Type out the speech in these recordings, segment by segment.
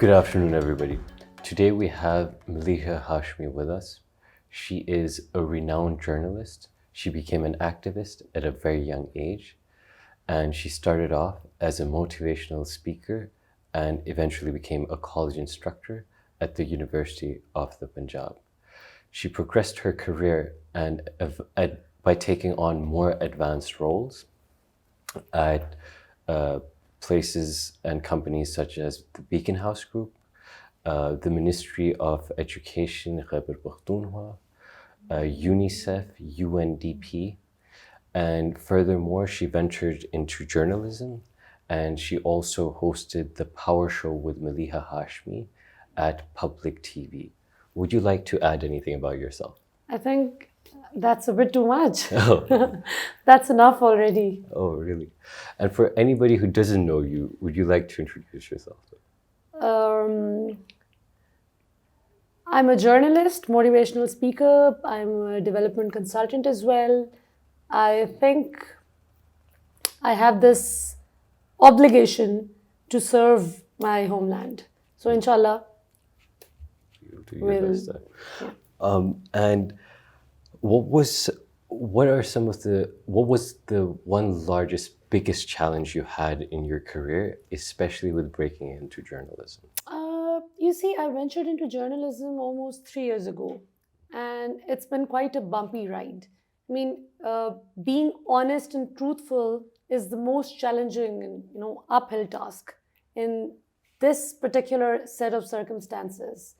Good afternoon, everybody. Today we have Maleeha Hashmy with us. She is a renowned journalist. She became an activist at a very young age, and she started off as a motivational speaker and eventually became a college instructor at the University of the Punjab. She progressed her career by taking on more advanced roles at places and companies such as the Beacon House Group, the Ministry of Education, Khyber Pakhtunkhwa, UNICEF, UNDP, and furthermore, she ventured into journalism, and she also hosted the Power Show with Maleeha Hashmy at Public TV. Would you like to add anything about yourself? I think that's a bit too much. Oh. That's enough already. Oh, really? And for anybody who doesn't know you, would you like to introduce yourself? I'm a journalist, motivational speaker. I'm a development consultant as well. I think I have this obligation to serve my homeland. So, inshallah, You'll do your best there. And what was the one biggest challenge you had in your career, especially with breaking into journalism? You see, I ventured into journalism almost 3 years ago, and it's been quite a bumpy ride. I mean, being honest and truthful is the most challenging and uphill task in this particular set of circumstances.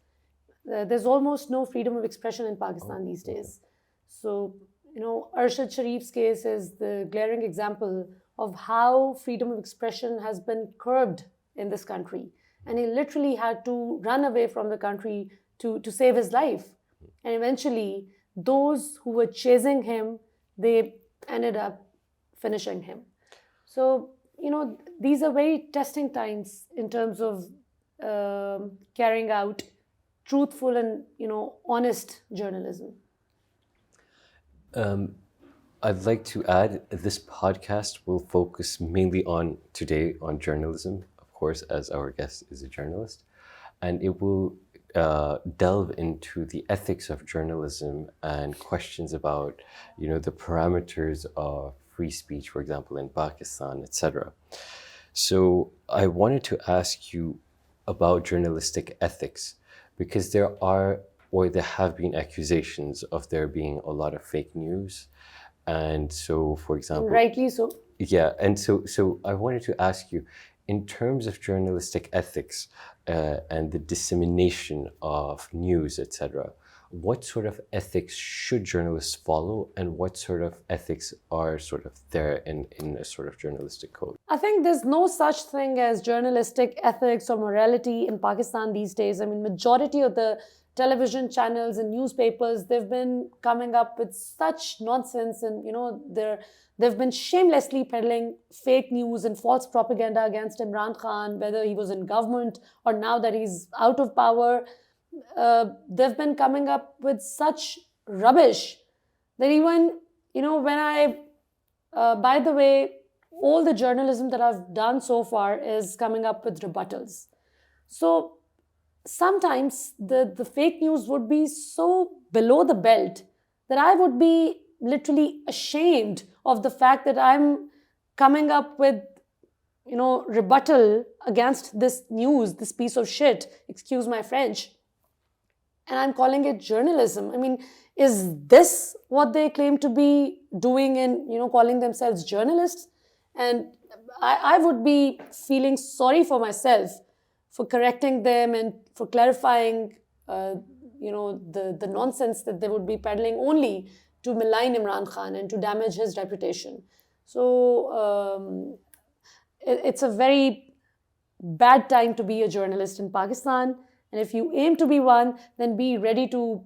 There's almost no freedom of expression in Pakistan these days. So, Arshad Sharif's case is the glaring example of how freedom of expression has been curbed in this country. And he literally had to run away from the country to save his life. And eventually, those who were chasing him, they ended up finishing him. So, these are very testing times in terms of carrying out truthful and, honest journalism. I'd like to add this podcast will focus mainly on journalism, of course, as our guest is a journalist, and it will delve into the ethics of journalism and questions about, the parameters of free speech, for example, in Pakistan, etc. So I wanted to ask you about journalistic ethics, because there have been accusations of there being a lot of fake news. And so, for example... Rightly so. Yeah, and so I wanted to ask you, in terms of journalistic ethics and the dissemination of news, etc., what sort of ethics should journalists follow, and what sort of ethics are sort of there in a sort of journalistic code? I think there's no such thing as journalistic ethics or morality in Pakistan these days. I mean, majority of the television channels and newspapers, they've been coming up with such nonsense, and they've been shamelessly peddling fake news and false propaganda against Imran Khan, whether he was in government or now that he's out of power. They've been coming up with such rubbish that even, when by the way, all the journalism that I've done so far is coming up with rebuttals. So sometimes the fake news would be so below the belt that I would be literally ashamed of the fact that I'm coming up with, rebuttal against this news, this piece of shit, excuse my French, and I'm calling it journalism. I mean, is this what they claim to be doing in, calling themselves journalists? And I would be feeling sorry for myself for correcting them and for clarifying, the nonsense that they would be peddling only to malign Imran Khan and to damage his reputation. So it's a very bad time to be a journalist in Pakistan. And if you aim to be one, then be ready to,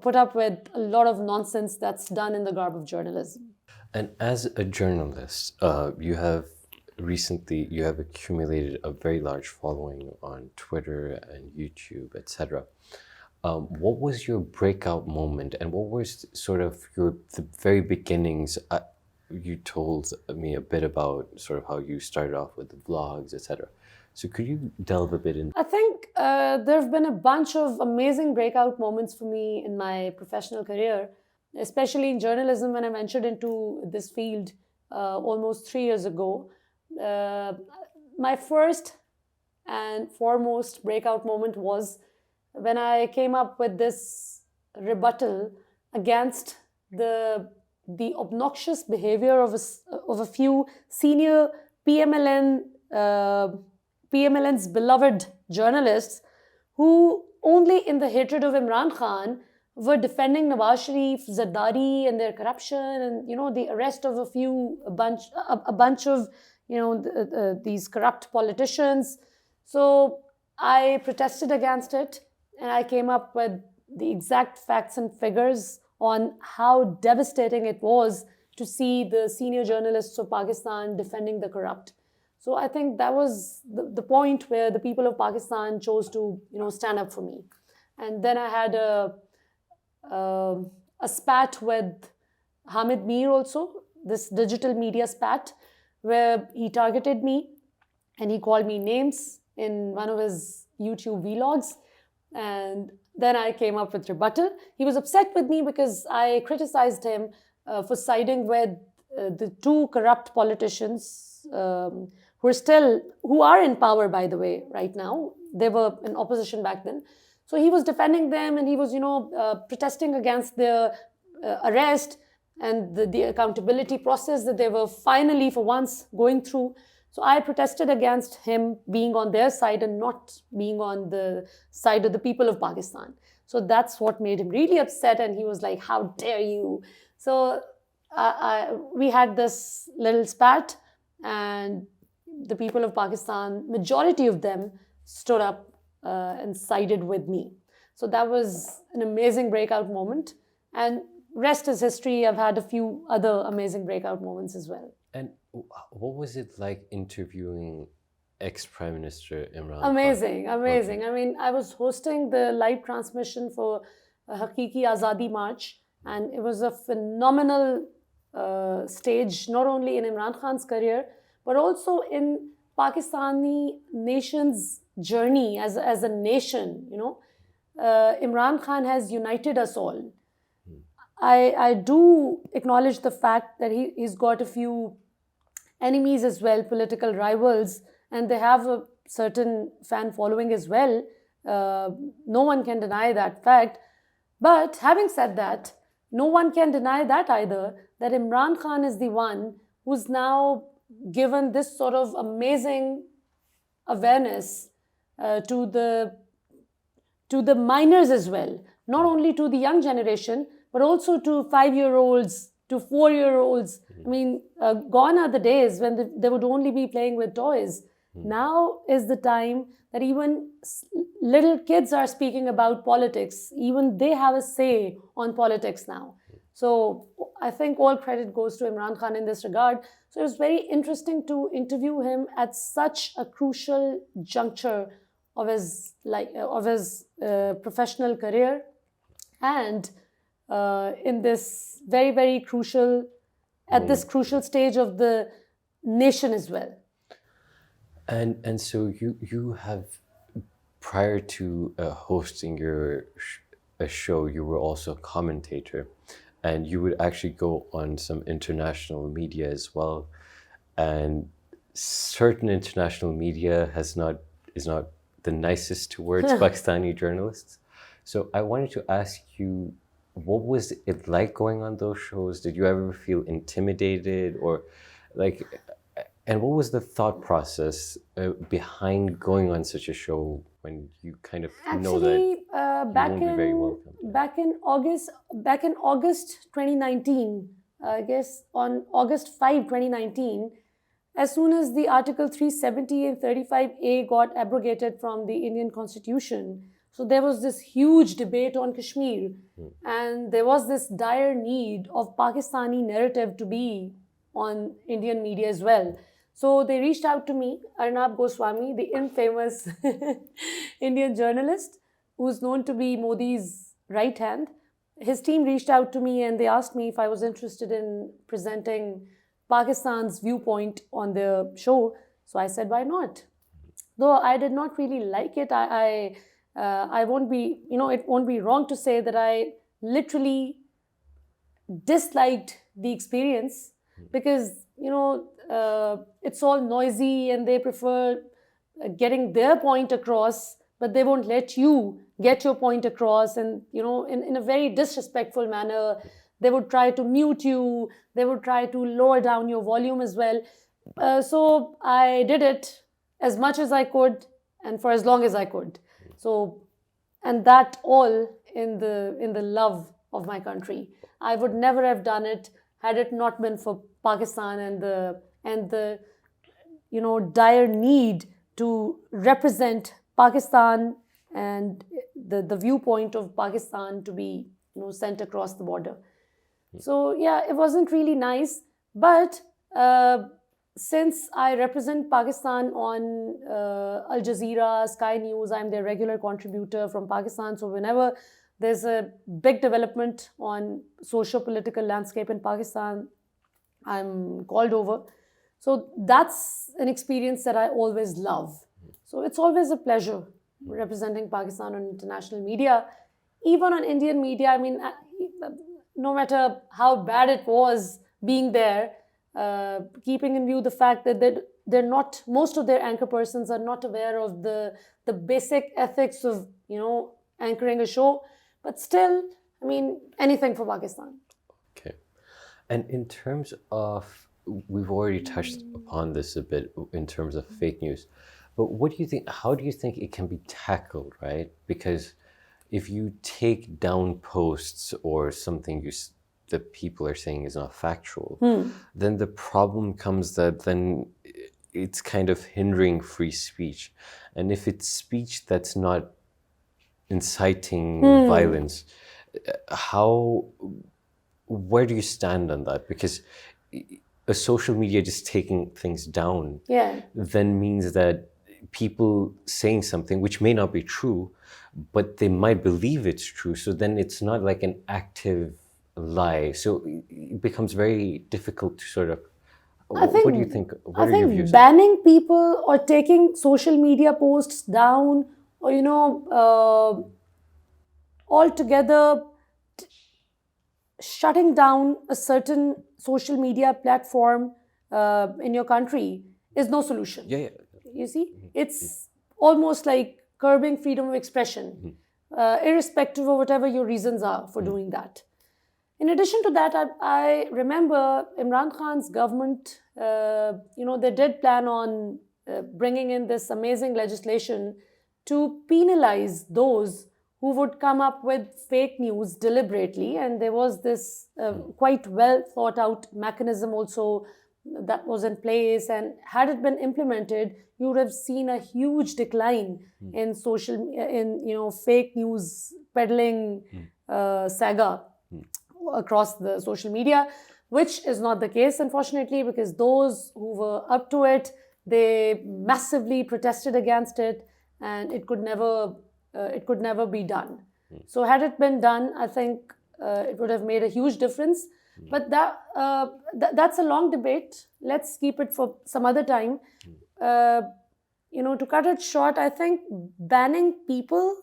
put up with a lot of nonsense that's done in the garb of journalism. And as a journalist, you have accumulated a very large following on Twitter and YouTube, etc. What was your breakout moment, and what was sort of the very beginnings? You told me a bit about sort of how you started off with the vlogs, etc. So could you delve a bit in? I think there have been a bunch of amazing breakout moments for me in my professional career, especially in journalism when I ventured into this field almost 3 years ago. Uh, my first and foremost breakout moment was when I came up with this rebuttal against the obnoxious behavior of a few senior PMLN PMLN's beloved journalists who only in the hatred of Imran Khan were defending Nawaz Sharif, Zardari, and their corruption, and the arrest of a bunch of these corrupt politicians. So I protested against it, and I came up with the exact facts and figures on how devastating it was to see the senior journalists of Pakistan defending the corrupt. So I think that was the point where the people of Pakistan chose to stand up for me. And then I had a spat with Hamid Mir also, this digital media spat, where he targeted me and he called me names in one of his YouTube vlogs. And then I came up with rebuttal. He was upset with me because I criticized him for siding with the two corrupt politicians who are in power, by the way, right now. They were in opposition back then. So he was defending them, and he was, protesting against their arrest and the accountability process that they were finally, for once, going through. So I protested against him being on their side and not being on the side of the people of Pakistan. So that's what made him really upset, and he was like, "How dare you?" So we had this little spat, and the people of Pakistan, majority of them, stood up and sided with me. So that was an amazing breakout moment. And rest is history. I've had a few other amazing breakout moments as well. And what was it like interviewing ex-Prime Minister Imran Amazing, Khan? amazing. I mean, I was hosting the live transmission for Hakiki Azadi March, and it was a phenomenal stage, not only in Imran Khan's career, but also in Pakistani nation's journey as a nation. Imran Khan has united us all. I do acknowledge the fact that he's got a few enemies as well, political rivals, and they have a certain fan following as well. No one can deny that fact. But having said that, no one can deny that either, that Imran Khan is the one who's now given this sort of amazing awareness to the minors as well, not only to the young generation, but also to 5-year-olds, to 4-year-olds. I mean, gone are the days when they would only be playing with toys. Now is the time that even little kids are speaking about politics. Even they have a say on politics now. So I think all credit goes to Imran Khan in this regard. So it was very interesting to interview him at such a crucial juncture of his professional career, and in this very, very crucial, at this crucial stage of the nation as well. And so you have, prior to hosting a show, you were also a commentator, and you would actually go on some international media as well. And certain international media is not the nicest towards Pakistani journalists. So I wanted to ask you, what was it like going on those shows? Did you ever feel intimidated, or and what was the thought process behind going on such a show when you kind of know that you won't be very welcome? Back in August 2019, I guess on August 5, 2019, as soon as the Article 370 and 35A got abrogated from the Indian Constitution, so there was this huge debate on Kashmir, and there was this dire need of Pakistani narrative to be on Indian media as well. So they reached out to me, Arnab Goswami, the infamous Indian journalist who's known to be Modi's right hand. His team reached out to me and they asked me if I was interested in presenting Pakistan's viewpoint on the show. So I said, why not? though I did not really like it, I won't be, it won't be wrong to say that I literally disliked the experience, because it's all noisy and they prefer getting their point across, but they won't let you get your point across, and in a very disrespectful manner. They would try to mute you, they would try to lower down your volume as well. So I did it as much as I could and for as long as I could. So, and that all in the love of my country. I would never have done it had it not been for Pakistan and the dire need to represent Pakistan and the viewpoint of Pakistan to be sent across the border. So yeah, it wasn't really nice, but since I represent Pakistan on Al Jazeera, Sky News, I'm their regular contributor from Pakistan. So whenever there's a big development on socio-political landscape in Pakistan, I'm called over. So that's an experience that I always love. So it's always a pleasure representing Pakistan on international media, even on Indian media. I mean, no matter how bad it was being there, keeping in view the fact that they're not, most of their anchor persons are not aware of the basic ethics of anchoring a show, but still, I mean, anything for Pakistan. Okay. And in terms of, we've already touched upon this a bit in terms of fake news, but what do you think, how do you think it can be tackled, right? Because if you take down posts or something that people are saying is not factual, then the problem comes that then it's kind of hindering free speech. And if it's speech that's not inciting violence, where do you stand on that? Because a social media just taking things down then means that people saying something which may not be true, but they might believe it's true. So then it's not like an active lie. So it becomes very difficult to sort of, what do you think? What are your views? Banning people or taking social media posts down, or altogether shutting down a certain social media platform in your country is no solution. Yeah. You see, it's almost like curbing freedom of expression, irrespective of whatever your reasons are for doing that. In addition to that, I remember Imran Khan's government, they did plan on bringing in this amazing legislation to penalize those who would come up with fake news deliberately. And there was this quite well thought out mechanism also that was in place. And had it been implemented, you would have seen a huge decline in fake news peddling saga across the social media, which is not the case, unfortunately, because those who were up to it, they massively protested against it, and it could never be done. So had it been done, I think it would have made a huge difference. But that's a long debate. Let's keep it for some other time. To cut it short, I think banning people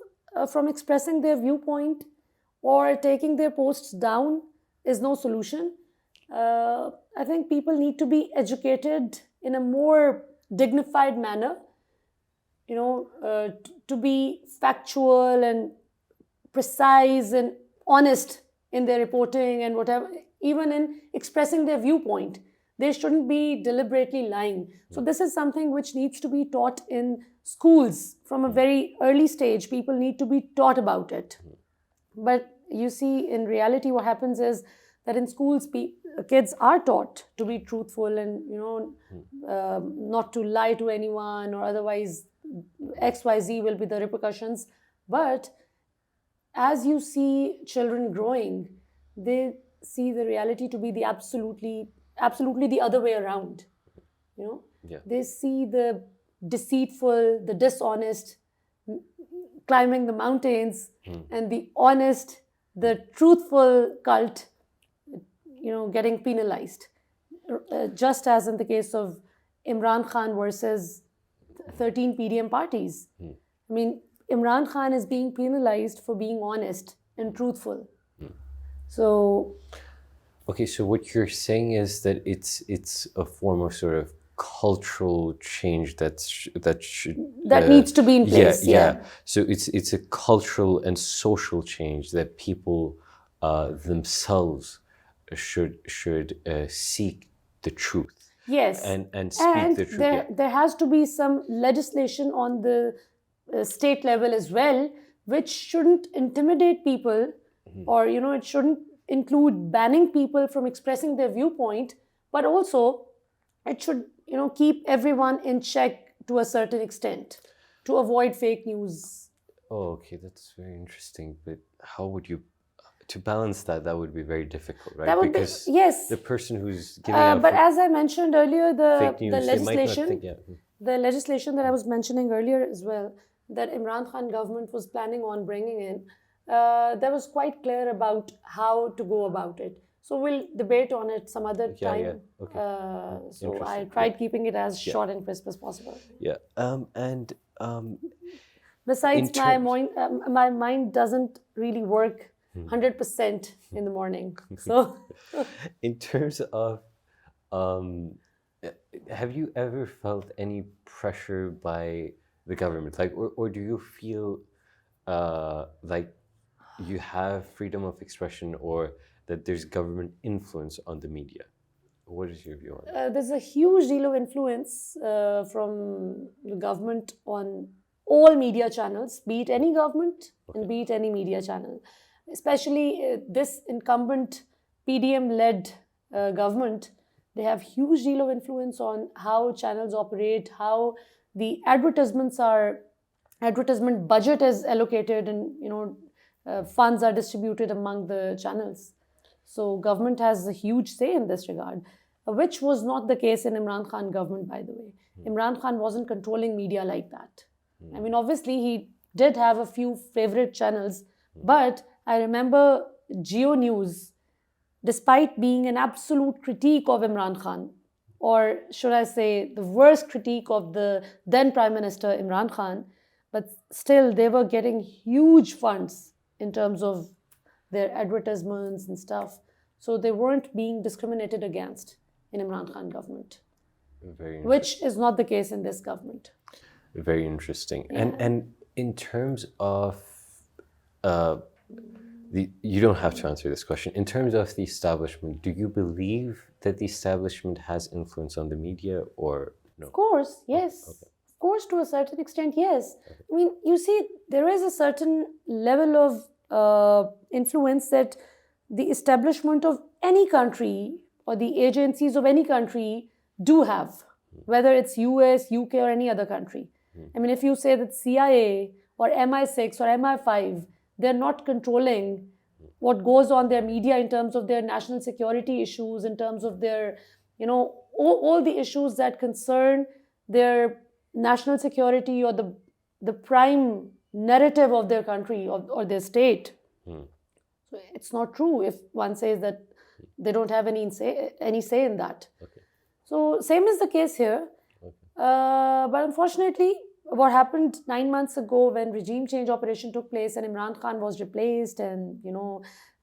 from expressing their viewpoint or taking their posts down is no solution. I think people need to be educated in a more dignified manner, to be factual and precise and honest in their reporting and whatever, even in expressing their viewpoint. They shouldn't be deliberately lying. So this is something which needs to be taught in schools from a very early stage. People need to be taught about it. But you see, in reality, what happens is that in schools, kids are taught to be truthful and, not to lie to anyone, or otherwise XYZ will be the repercussions. But as you see children growing, they see the reality to be the absolutely the other way around. They see the deceitful, the dishonest climbing the mountains, and the honest, the truthful cult, getting penalized. Just as in the case of Imran Khan versus 13 PDM parties. I mean, Imran Khan is being penalized for being honest and truthful. So, Okay, so what you're saying is that it's a form of sort of cultural change that should needs to be in place. yeah. So it's a cultural and social change that people themselves should seek the truth. Yes. And speak the truth. There has to be some legislation on the state level as well, which shouldn't intimidate people, or it shouldn't include banning people from expressing their viewpoint, but also it should keep everyone in check to a certain extent to avoid fake news. Oh, okay, that's very interesting. But how would you to balance that? That would be very difficult, right? That would because be, yes. the person who's giving out but as I mentioned earlier, fake news, the they might not legislation, think, the legislation that I was mentioning earlier as well, that Imran Khan government was planning on bringing in, that was quite clear about how to go about it. So we'll debate on it some other time. Yeah. Okay. So I tried keeping it as short and crisp as possible. Yeah. Besides, my mind doesn't really work 100% in the morning. So, in terms of, have you ever felt any pressure by the government, like, or do you feel like you have freedom of expression, or that there's government influence on the media? What is your view on that? There's a huge deal of influence from the government on all media channels, be it any government and be it any media channel. Especially this incumbent PDM-led government, they have huge deal of influence on how channels operate, how the advertisement budget is allocated, and funds are distributed among the channels. So government has a huge say in this regard, which was not the case in Imran Khan government, by the way. Imran Khan wasn't controlling media like that. I mean, obviously, he did have a few favorite channels, but I remember Geo News, despite being an absolute critique of Imran Khan, or should I say the worst critique of the then Prime Minister Imran Khan, but still they were getting huge funds in terms of their advertisements and stuff. So they weren't being discriminated against in Imran Khan government, which is not the case in this government. Very interesting. Yeah. And in terms of you don't have to answer this question. In terms of the establishment, do you believe that the establishment has influence on the media, or no? Of course, yes. Okay. Of course, to a certain extent, yes. Okay. I mean, you see, there is a certain level of influence that the establishment of any country or the agencies of any country do have, whether it's US, UK, or any other country. I mean, if you say that CIA or MI6 or MI5, they're not controlling what goes on their media in terms of their national security issues, in terms of their, all the issues that concern their national security or the prime narrative of their country or their state. So it's not true if one says that they don't have any say in that. Okay. So same is the case here. Okay. But unfortunately, what happened 9 months ago when regime change operation took place and Imran Khan was replaced, and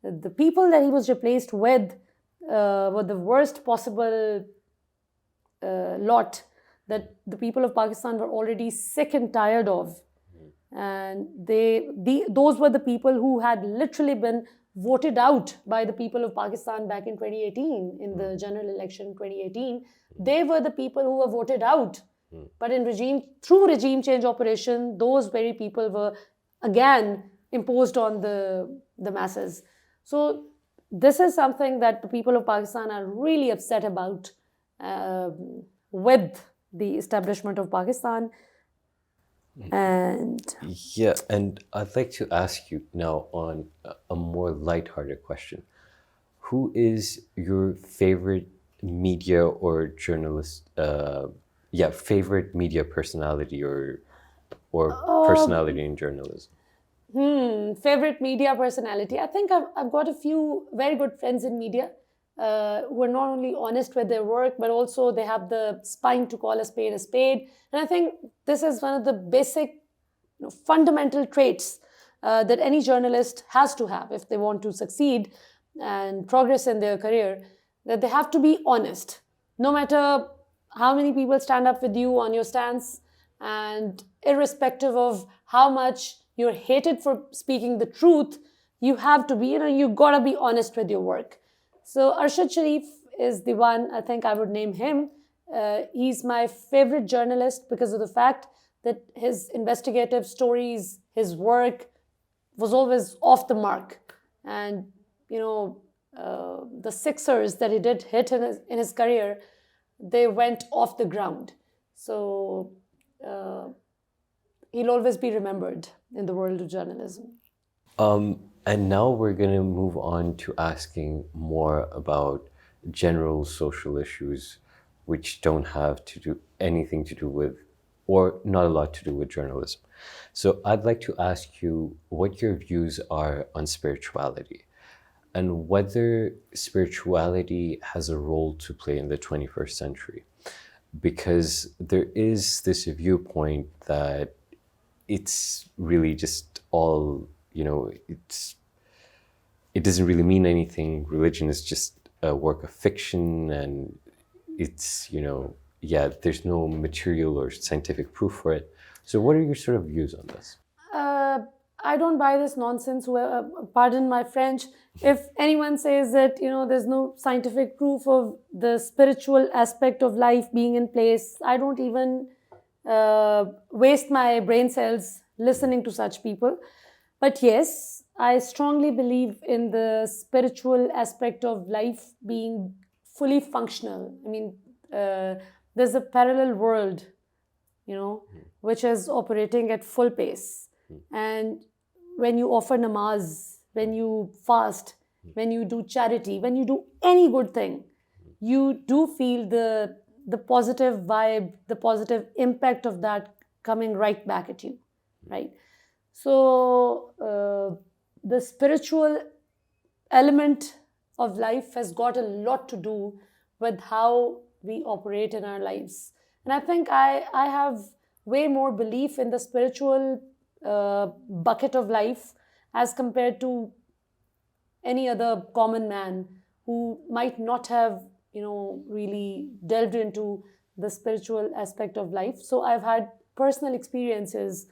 the people that he was replaced with were the worst possible lot that the people of Pakistan were already sick and tired of. And those were the people who had literally been voted out by the people of Pakistan back in 2018, in the general election in 2018. They were the people who were voted out. But through regime change operation, those very people were again imposed on the masses. So this is something that the people of Pakistan are really upset about with the establishment of Pakistan. And yeah, and I'd like to ask you now on a more lighthearted question. Who is your favorite media or journalist? Favorite media personality or personality in journalism? Favorite media personality. I think I've got a few very good friends in media. who are not only honest with their work, but also they have the spine to call a spade a spade. And I think this is one of the basic, fundamental traits that any journalist has to have if they want to succeed and progress in their career, that they have to be honest, no matter how many people stand up with you on your stance, and irrespective of how much you're hated for speaking the truth, you have to be, you gotta be honest with your work. So Arshad Sharif is the one, I think I would name him. He's my favorite journalist because of the fact that his investigative stories, his work was always off the mark. And, the sixers that he did hit in his career, they went off the ground. So he'll always be remembered in the world of journalism. And now we're going to move on to asking more about general social issues which don't have to do anything to do with, or not a lot to do with journalism. So I'd like to ask you what your views are on spirituality and whether spirituality has a role to play in the 21st century. Because there is this viewpoint that it's really just all, it doesn't really mean anything. Religion is just a work of fiction, and it's, there's no material or scientific proof for it. So what are your sort of views on this? I don't buy this nonsense. Pardon my French. If anyone says that, there's no scientific proof of the spiritual aspect of life being in place, I don't even waste my brain cells listening to such people. But yes, I strongly believe in the spiritual aspect of life being fully functional. I mean, there's a parallel world, which is operating at full pace. And when you offer namaz, when you fast, when you do charity, when you do any good thing, you do feel the positive vibe, the positive impact of that coming right back at you, right? So the spiritual element of life has got a lot to do with how we operate in our lives. And I think I have way more belief in the spiritual bucket of life as compared to any other common man who might not have, really delved into the spiritual aspect of life. So I've had personal experiences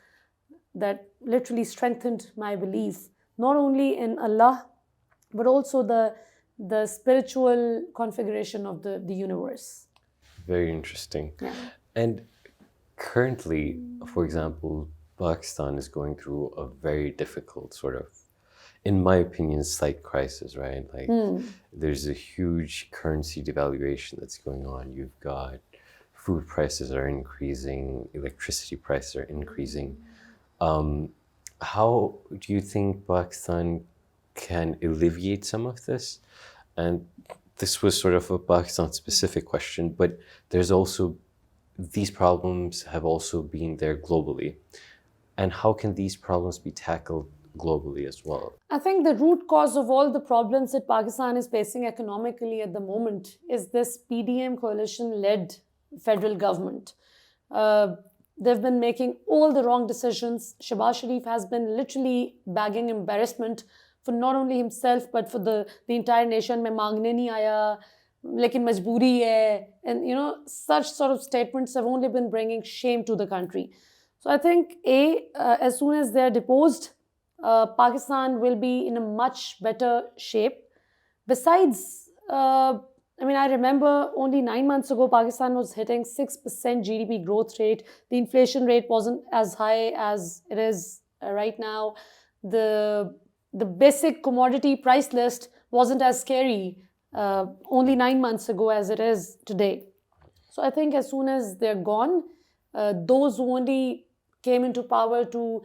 that literally strengthened my belief, not only in Allah, but also the spiritual configuration of the universe. Very interesting. Yeah. And currently, for example, Pakistan is going through a very difficult sort of, in my opinion, slight crisis, right? Like there's a huge currency devaluation that's going on. You've got food prices are increasing, electricity prices are increasing. How do you think Pakistan can alleviate some of this? And this was sort of a Pakistan-specific question, but there's also, these problems have also been there globally. And how can these problems be tackled globally as well? I think the root cause of all the problems that Pakistan is facing economically at the moment is this PDM coalition-led federal government. They've been making all the wrong decisions. Shehbaz Sharif has been literally bagging embarrassment for not only himself, but for the entire nation. Main maagne nahi aaya, lekin majboori hai. And, such sort of statements have only been bringing shame to the country. So I think, as soon as they're deposed, Pakistan will be in a much better shape. Besides, I remember only 9 months ago, Pakistan was hitting 6% GDP growth rate. The inflation rate wasn't as high as it is right now. The basic commodity price list wasn't as scary only 9 months ago as it is today. So I think as soon as they're gone, those who only came into power to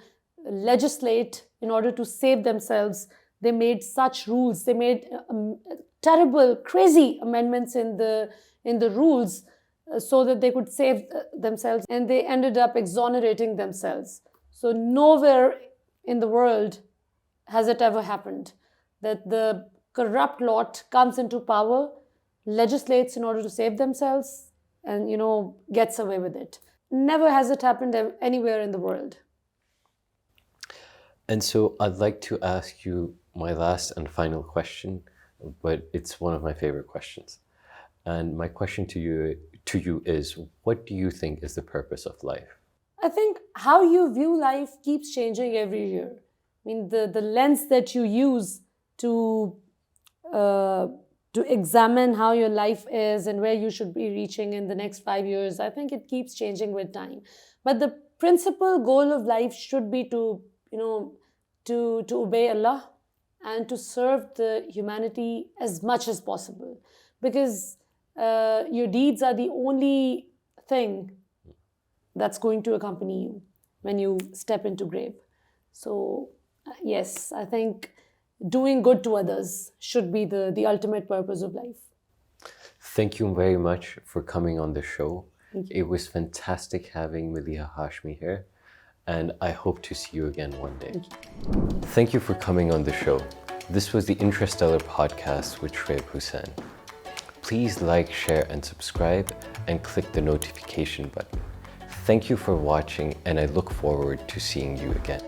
legislate in order to save themselves, they made such rules. They made terrible, crazy amendments in the rules so that they could save themselves, and they ended up exonerating themselves. So nowhere in the world has it ever happened that the corrupt lot comes into power, legislates in order to save themselves, and gets away with it. Never has it happened anywhere in the world. And so I'd like to ask you my last and final question, but it's one of my favorite questions. And my question to you is, what do you think is the purpose of life? I think how you view life keeps changing every year. I mean, the lens that you use to to examine how your life is and where you should be reaching in the next 5 years, I think it keeps changing with time. But the principal goal of life should be to to obey Allah and to serve the humanity as much as possible, because your deeds are the only thing that's going to accompany you when you step into grave. So yes, I think doing good to others should be the ultimate purpose of life. Thank you very much for coming on the show. Thank you. It was fantastic having Maleeha Hashmy here, and I hope to see you again one day. Thank you for coming on the show. This was the Intrastellar podcast with Shoaib Hussain. Please like, share, and subscribe, and click the notification button. Thank you for watching, and I look forward to seeing you again.